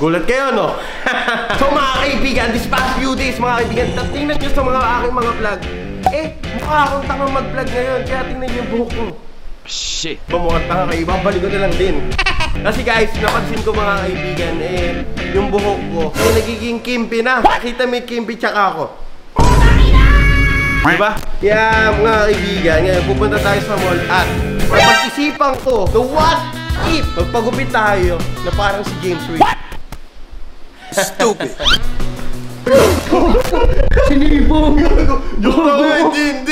Gulat kayo, no? So mga kaibigan, this past few days, mga kaibigan, tingnan nyo sa mga aking mga vlog. Mukha akong tangang mag-vlog ngayon, kaya tingnan nyo yung buhok ko. Shit! Mukhang tanga kayo, babalik ko na lang din. Kasi guys, napansin ko mga kaibigan, yung buhok ko, nagiging kimpi na. Nakita mo yung kimpi tsaka ako. Diba? Kaya mga kaibigan, ngayon pupunta tayo sa mall at pag-isipan ko, the what if magpagupit tayo na parang si James Reid. Stupid! Sinibong! Hindi,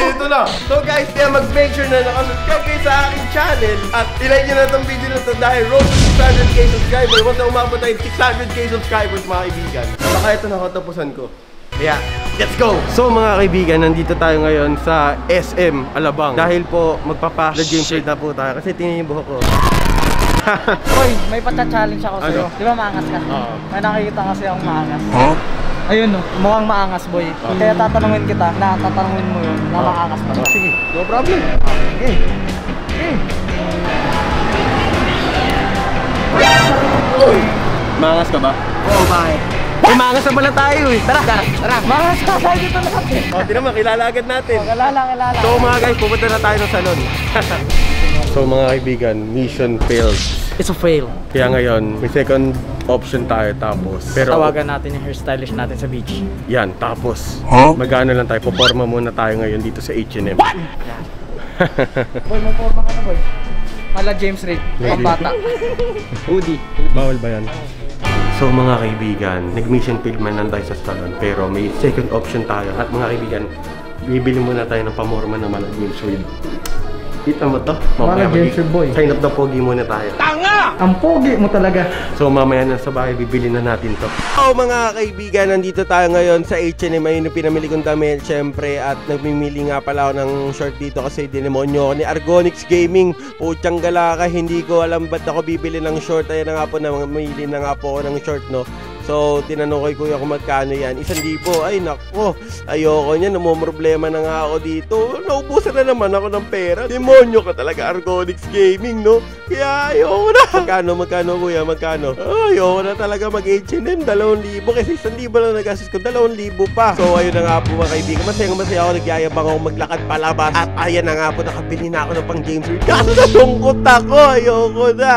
ito na. So guys, kaya mag-make sure na nakasubscribe kayo sa aking channel at ilike nyo na itong video na ito dahil road to 600k subscribers. Once na umabot tayo 600k subscribers mga kaibigan. Baka ito nakatapusan ko. Kaya, let's go! So mga kaibigan, nandito tayo ngayon sa SM Alabang. Dahil po magpapa-the James Reid na po tayo kasi tingnan yung buhok ko. Hoy, may pata-challenge ako sa'yo. Di ba maangas ka? May nakikita kasi akong maangas. Ayun no, mukhang maangas boy. Kaya tatanungin kita, tatanungin mo yun na maangas ba? Sige, no problem. Maangas ka ba? Oo, bakit? Maangas na pala tayo eh. Tara. Maangas ka tayo dito natin. Tingnan mo, kilala agad natin. Kilala. So mga guys, pupunta na tayo ng salon. So mga kaibigan, mission failed. It's a fail. Kaya ngayon, may second option tayo tapos. Pero tawagan natin yung hairstylist natin sa beach. yan, tapos mag-ano lang tayo, puporma muna tayo ngayon dito sa H&M. Boy, may forma ka na boy. Hala James Reid, ang bata. Hoodie. Bawal ba yan? So mga kaibigan, nag-mission failed man lang tayo sa salon. Pero may second option tayo. At mga kaibigan, bibili muna tayo ng pamorma na malang James Reid. Kita mo to? Mamaya James Reid boy. Sign up the pogi muna tayo. Tanga! Ang pogi mo talaga. So mamaya na sa bahay, bibili na natin to. Oh mga kaibigan, nandito tayo ngayon sa H&M. Ayun yung pinamili kong damit, syempre. At nagmimili nga pala ako ng short dito kasi dinemonyo ako ni Argonix Gaming. Putyang gala ka, hindi ko alam ba't ako bibili ng short. Ayun na nga po, namili na nga po ako ng short, no? So, tinanong ko kuya kung magkano yan. 1,000. Ay, nako. Ayoko niyan. Namumroblema na nga ako dito. Naubusan na naman ako ng pera. Demonyo ka talaga, Argonix Gaming, no? Kaya ayoko na. Magkano kuya? Magkano? Ayoko na talaga mag-H&M. 2,000. Kasi 1,000 lang nagastos ko. 2,000 pa. So, ayun na nga po mga kaibigan. Masaya ako. Nagyayabang ako maglakad palabas. At ayan na nga po. Nakabili na ako ng pang James Reid. Kaso nalungkot ako. Ayoko na.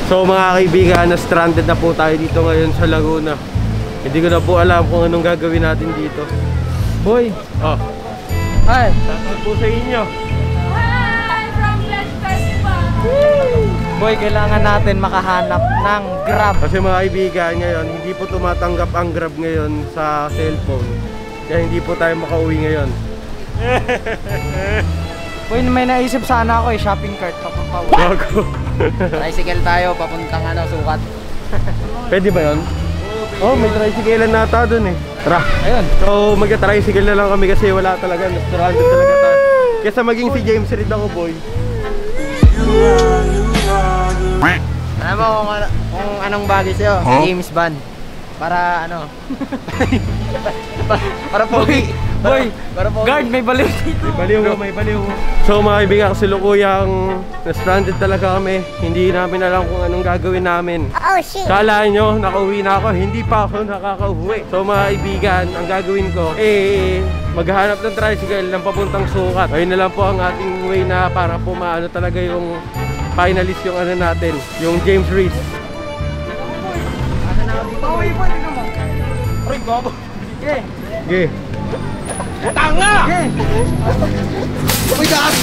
So mga kaibigan, na-stranded na po tayo dito ngayon sa Laguna. Hindi ko na po alam kung anong gagawin natin dito. Boy! Hi! Shoutout po sa inyo! Hi! From Flash Festival! Boy, kailangan natin makahanap ng Grab. Kasi mga kaibigan, ngayon, hindi po tumatanggap ang Grab ngayon sa cellphone. Kaya hindi po tayo makauwi ngayon. Boy, may naisip sana ako shopping cart papunta. Gago! Tricycle tayo, papuntang sukat. Pwede ba yun? Oh, may tricycle na ata dun eh. Tara! Ayun. So, mag-tricycle na lang kami kasi wala talaga. Stranded talaga tayo. Kesa maging si James Reid ako, boy. Alam mo kung anong bagay sa'yo? James Bond. Para ano? para pogi. Boy, guard, may baliw dito. May baliw. So mga kaibigan, kasilukuyang na-stranded talaga kami. Hindi namin alam kung anong gagawin namin. Oh shit! Kala nyo, nakauwi na ako. Hindi pa ako nakakauwi. So mga kaibigan, ang gagawin ko, maghahanap ng tricycle ng papuntang sukat. Ayun na lang po ang ating way na para po maano talaga yung finalist yung ano natin, yung James Reid. Pauwi po, tingnan mo. Aray, gabo. Okay. Tanga! Oh my God!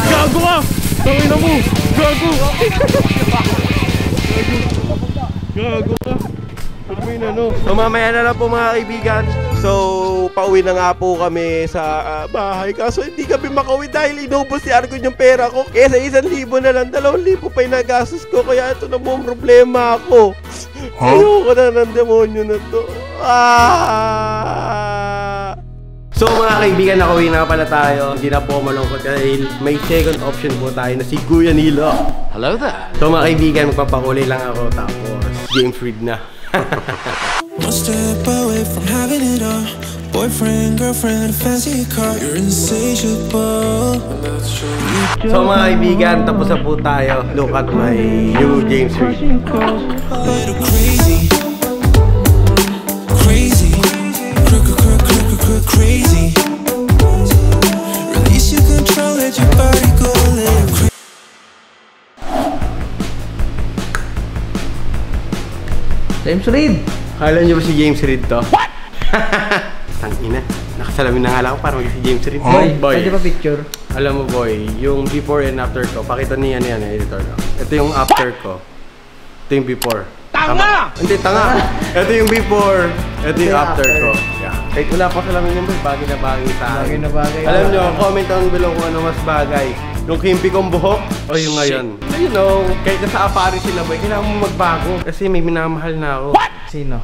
Gago ka! Tangin na mo! Gago! Gago ka! So mamaya na lang po mga kaibigan. So pauwi na nga po kami sa bahay. Kaso hindi kami makauwi dahil inubos si Argon yung pera ko. Kaya sa 1,000 na lang, 2,000 pa yung nagastos ko. Kaya ito na po ang problema ako. Ayoko na ng demonyo na to. So mga kaibigan, nakauwi na pala tayo. Hindi na po malungkot dahil may second option po tayo na si Kuya Nilo. Hello there. So mga kaibigan, magpapakulay lang ako tapos James Reid na. One step away from having it all. Boyfriend, girlfriend, fancy car. You're insatiable. So mga kaibigan, tapos na po tayo. Look at my new James Reid. A little crazy, crazy, crazy. Release your control, let your body go a little crazy. James Reid! Kala nyo ba si James Reid to? What? Tangina. Nakasalamin na nga lang ako para mag si James Reid. Boy, pwede ba picture? Alam mo boy, yung before and after ko, pakita niya yan, editor ko. Ito yung after ko. Ito yung before. Tanga! Hindi, tanga! Ito yung before, ito yung after ko. Yeah. Kahit wala pa salamin yung boy, bagay na bagay sa akin. Bagay na bagay. Alam nyo, comment down below kung ano mas bagay. Yung kimpi kong buhok o yung ngayon. So, you know, kahit nasa apari sila boy, kailangan mo magbago. Kasi may minamahal na ako. What? Sino?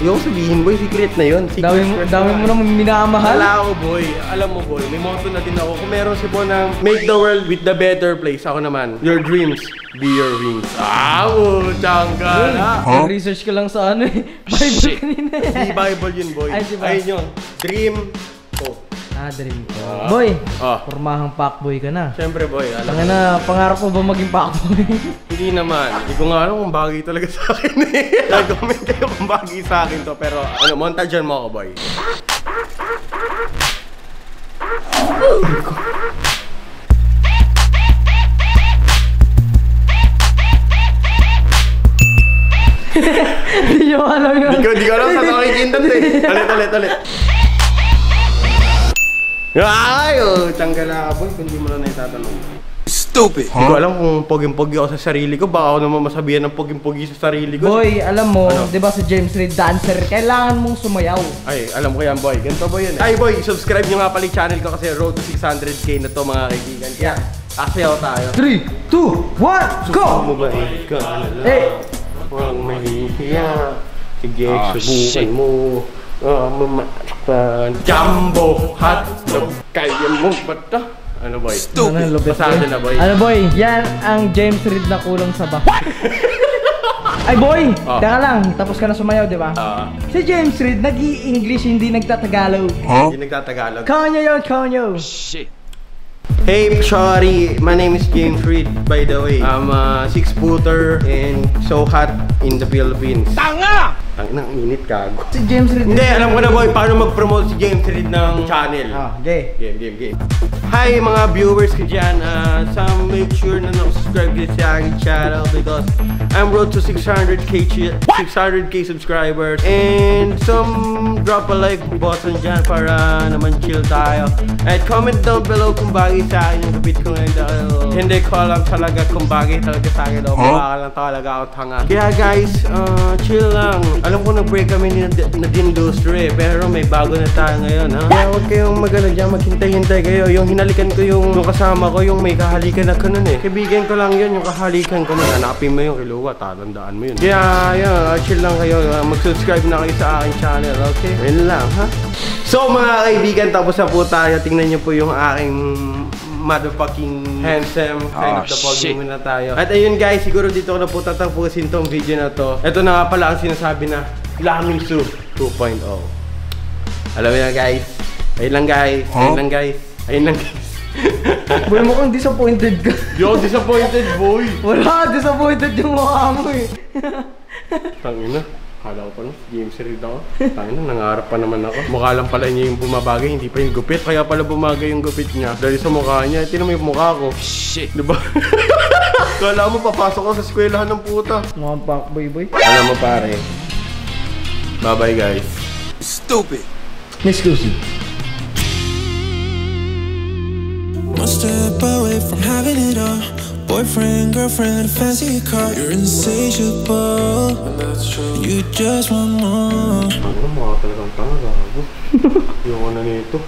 Yung sabihin boy, secret na yun. Dami mo nang minamahal? Wala ako boy. Alam mo boy, may motto na din ako. Kung meron si Bon ng make the world with the better place, ako naman, your dreams be your wings. Tiyangga na. Research ka lang sa ano eh. Bible kanina eh. Di Bible yun boy. Ay, diba? Ayun yun. Dream ko. Dream ko. Boy, Ah. formahang fuckboy ka na. Siyempre boy, alam mo. Na, pangarap mo ba maging fuckboy? Hindi naman. Hindi ko nga alam kung bagay talaga sa akin eh. Nag-comment kayo kung bagay sa akin to. Pero ano, montagean mo ako boy. Hindi nyo alam yun. Hindi ko alam sa nakikintan eh. Ulit. Ay, tanggal na boy, kung di mo na naitatanong. Stupid. Hindi ko alam kung poging-pogi ako sa sarili ko. Baka ako naman masabihan ng poging-pogi sa sarili ko. Boy, alam mo, Ano? di ba si James Reid dancer, kailangan mong sumayaw. Ay, alam ko yan boy. Ganito boy yun eh. Ay boy, subscribe nyo nga pala yung channel ko kasi road to 600k na to mga kaibigan. Kaya, asayaw tayo. 3, 2, 1, go! Mabait ka na lang. Eh! Huwag mahihiya. Sige, subukan mo. Mamakpan. Jumbo hotdog. Kaya mo ba ito? Ano boy? Ano, lupit, Pasado boy. na boy. Ano boy? Yan ang James Reid na kulang sa bahay. Ay boy! Oh. Teka lang, tapos ka na sumayaw, di ba? Si James Reid nag-i-English, hindi nagtatagalog. Hindi nagtatagalog. Kanyo yun, kanyo! Hey, sorry. My name is James Reid, by the way. I'm a 6-footer and so hot in the Philippines. Tanga! Tanga, init kago. Si James Reid. Hindi, alam ko na boy, paano mag-promote si James Reid ng channel. Okay. Game. Hi mga viewers ko dyan. Some make sure na subscribe kayo sa aking channel because I'm road to 600k subscribers. And some drop a like button dyan para naman chill tayo. At comment down below kung bagay sa akin yung gupit ko ngayon dahil hindi ko alam talaga kung bagay talaga sa akin o baka lang talaga ako tanga. Kaya guys, chill lang. Alam ko nag-break kami na Dindustry pero may bago na tayo ngayon ha. Kaya huwag kayong magano dyan, maghintay-hintay kayo. Yung hinalikan ko yung kasama ko, yung may kahalikan na kanon eh. Kaibigan ko lang yun, yung kahalikan ko nun. Hanapin mo yung kiluwa, tatandaan mo yun. Kaya yun, chill lang kayo. Mag-subscribe na kayo sa aking channel, okay? Yun lang ha. So mga kaibigan, tapos na po tayo. Tingnan nyo po yung aking motherfucking handsome kind of the pogi muna tayo. At ayun guys, siguro dito ko na po tatapusin tong video na to. Ito na nga pala ang sinasabi na Laming Su 2.0. Alam mo yan guys. Ayun lang guys. Ayun lang guys. Boy, mukhang disappointed ka. Yo, disappointed boy. Wala, disappointed yung mukha mo eh. Tangina. Kala ko pa na, James Reid ako. Tangina, nangarap pa naman ako. Mukha lang pala niya yung bumabagay, hindi pa yung gupit. Kaya pala bumagay yung gupit niya. Dahil sa mukha niya, tinan mo yung mukha ko. Shit. Diba? Kala mo, papasok ko sa eskwelahan ng puta. Mukhang fuckboy boy. Alam mo pare. Bye-bye guys. Stupid. Miss Lucy. One step away from having it all. Boyfriend, girlfriend, fancy car. You're insatiable, and that's true. You just want more. Ano, mukha talagang tanga. Ayoko na nito.